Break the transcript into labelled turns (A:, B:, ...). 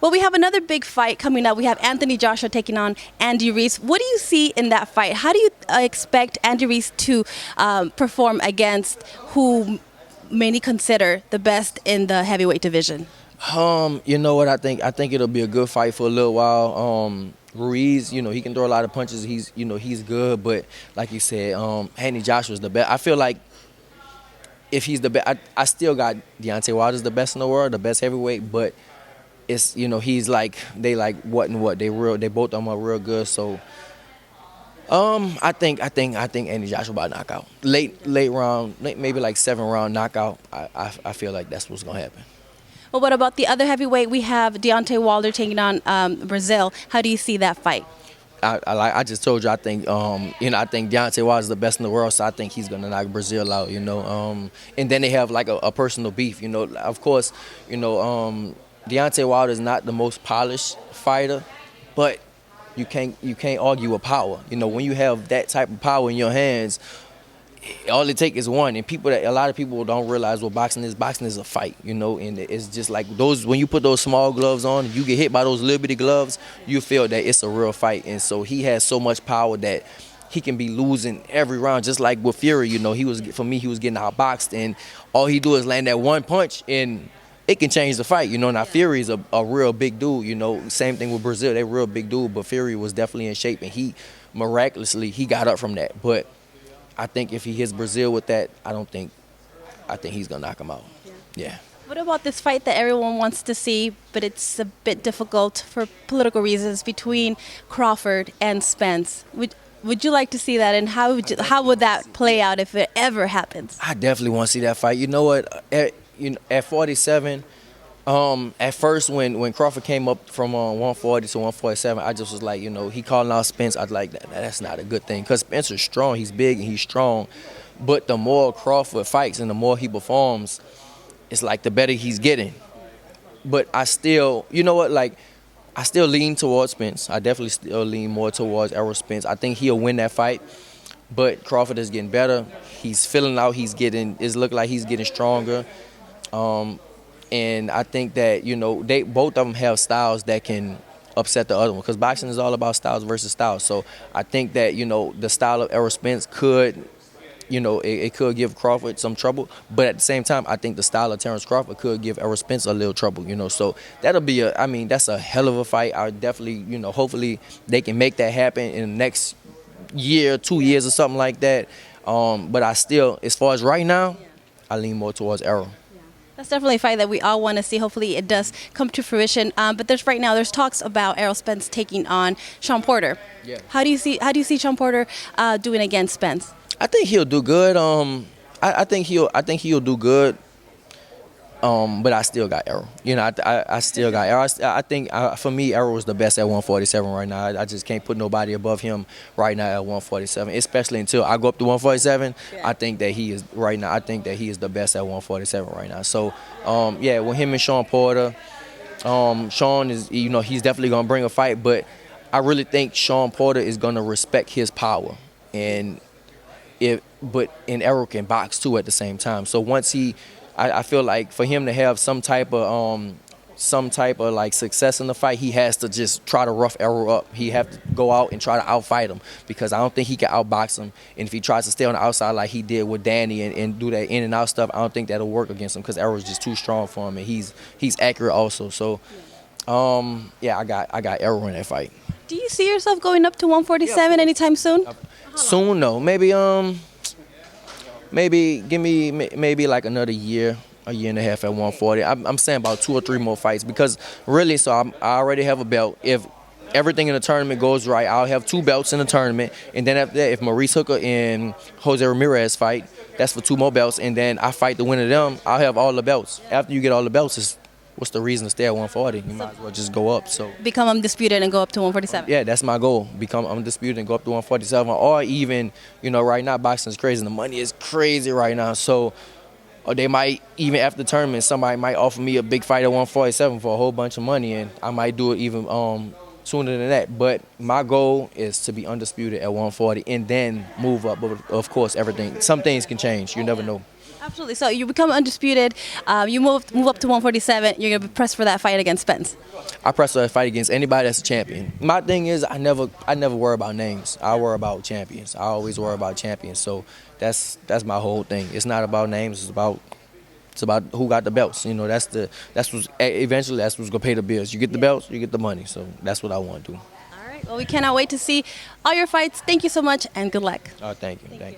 A: Well, we have another big fight coming up. We have Anthony Joshua taking on Andy Ruiz. What do you see in that fight? How do you expect Andy Ruiz to perform against who many consider the best in the heavyweight division?
B: You know what I think? I think it'll be a good fight for a little while. Ruiz, he can throw a lot of punches. He's good, but like you said, Anthony Joshua's the best. I feel like if he's the best, I still got Deontay Wilder's the best in the world, the best heavyweight, but it's he's like they like what and what they both of them are real good. So I think Andy Joshua about to knock out late round, maybe like 7th-round knockout. I feel like that's what's gonna happen.
A: Well, what about the other heavyweight? We have Deontay Wilder taking on Brazil. How do you see that fight?
B: I just told you, I think I think Deontay Wilder is the best in the world, so I think he's gonna knock Brazil out. And then they have like a personal beef. Of course, Deontay Wilder is not the most polished fighter, but you can't argue with power. When you have that type of power in your hands, all it takes is one. And a lot of people don't realize what boxing is. Boxing is a fight, and it's just like when you put those small gloves on, you get hit by those little bitty gloves, you feel that it's a real fight. And so he has so much power that he can be losing every round, just like with Fury. He was getting outboxed, and all he do is land that one punch, and it can change the fight. Now Fury is a real big dude. Same thing with Brazil, they're real big dude, but Fury was definitely in shape, and he miraculously got up from that. But I think if he hits Brazil with that, I think he's gonna knock him out. Yeah.
A: What about this fight that everyone wants to see, but it's a bit difficult for political reasons, between Crawford and Spence? Would you like to see that, and how would that play out if it ever happens?
B: I definitely want to see that fight. You know what? At 47, at first when Crawford came up from 140 to 147, I just was like, he calling out Spence. I was like, that's not a good thing, because Spencer's strong. He's big and he's strong. But the more Crawford fights and the more he performs, it's like the better he's getting. But I still, I still lean towards Spence. I definitely still lean more towards Errol Spence. I think he'll win that fight. But Crawford is getting better. He's filling out. It's looking like he's getting stronger. And I think that, both of them have styles that can upset the other one, because boxing is all about styles versus styles. So I think that, the style of Errol Spence could, it could give Crawford some trouble. But at the same time, I think the style of Terence Crawford could give Errol Spence a little trouble, So that'll be that's a hell of a fight. I definitely, hopefully they can make that happen in the next year, 2 years or something like that. But I still, as far as right now, I lean more towards Errol.
A: That's definitely a fight that we all want to see. Hopefully it does come to fruition. But there's talks about Errol Spence taking on Sean Porter.
B: Yeah.
A: How do you see Sean Porter doing against Spence?
B: I think he'll do good. I think he'll do good. But I still got Errol. I still got Errol. I think for me, Errol is the best at 147 right now. I just can't put nobody above him right now at 147, especially until I go up to 147. Yeah. I think that he is right now. I think that he is the best at 147 right now. So, with him and Sean Porter, Sean is, he's definitely gonna bring a fight. But I really think Sean Porter is gonna respect his power, and Errol can box too at the same time. So once I feel like for him to have some type of like success in the fight, he has to just try to rough Errol up. He have to go out and try to outfight him, because I don't think he can outbox him. And if he tries to stay on the outside like he did with Danny and do that in and out stuff, I don't think that'll work against him, because Errol's just too strong for him, and he's accurate also. So I got Errol in that fight.
A: Do you see yourself going up to 147 anytime soon?
B: Soon, no. Maybe give me maybe like another year, a year and a half at 140. I'm saying about 2 or 3 more fights, because really, I already have a belt. If everything in the tournament goes right, I'll have 2 belts in the tournament. And then after that, if Maurice Hooker and Jose Ramirez fight, that's for 2 more belts. And then I fight the winner of them, I'll have all the belts. After you get all the belts, what's the reason to stay at 140? You might as well just go up. So
A: become undisputed and go up to 147.
B: Yeah, that's my goal. Become undisputed and go up to 147. Or even, right now boxing is crazy and the money is crazy right now. So they might, even after the tournament, somebody might offer me a big fight at 147 for a whole bunch of money, and I might do it even sooner than that. But my goal is to be undisputed at 140 and then move up. But of course, some things can change. You never know.
A: Absolutely. So you become undisputed. You move up to 147. You're gonna be pressed for that fight against Spence.
B: I press for a fight against anybody that's a champion. My thing is I never worry about names. I worry about champions. I always worry about champions. So that's my whole thing. It's not about names. It's about who got the belts. You know, that's what's eventually that's what's gonna pay the bills. You get the belts, you get the money. So that's what I want to do.
A: All right. Well, we cannot wait to see all your fights. Thank you so much, and good luck.
B: Thank you.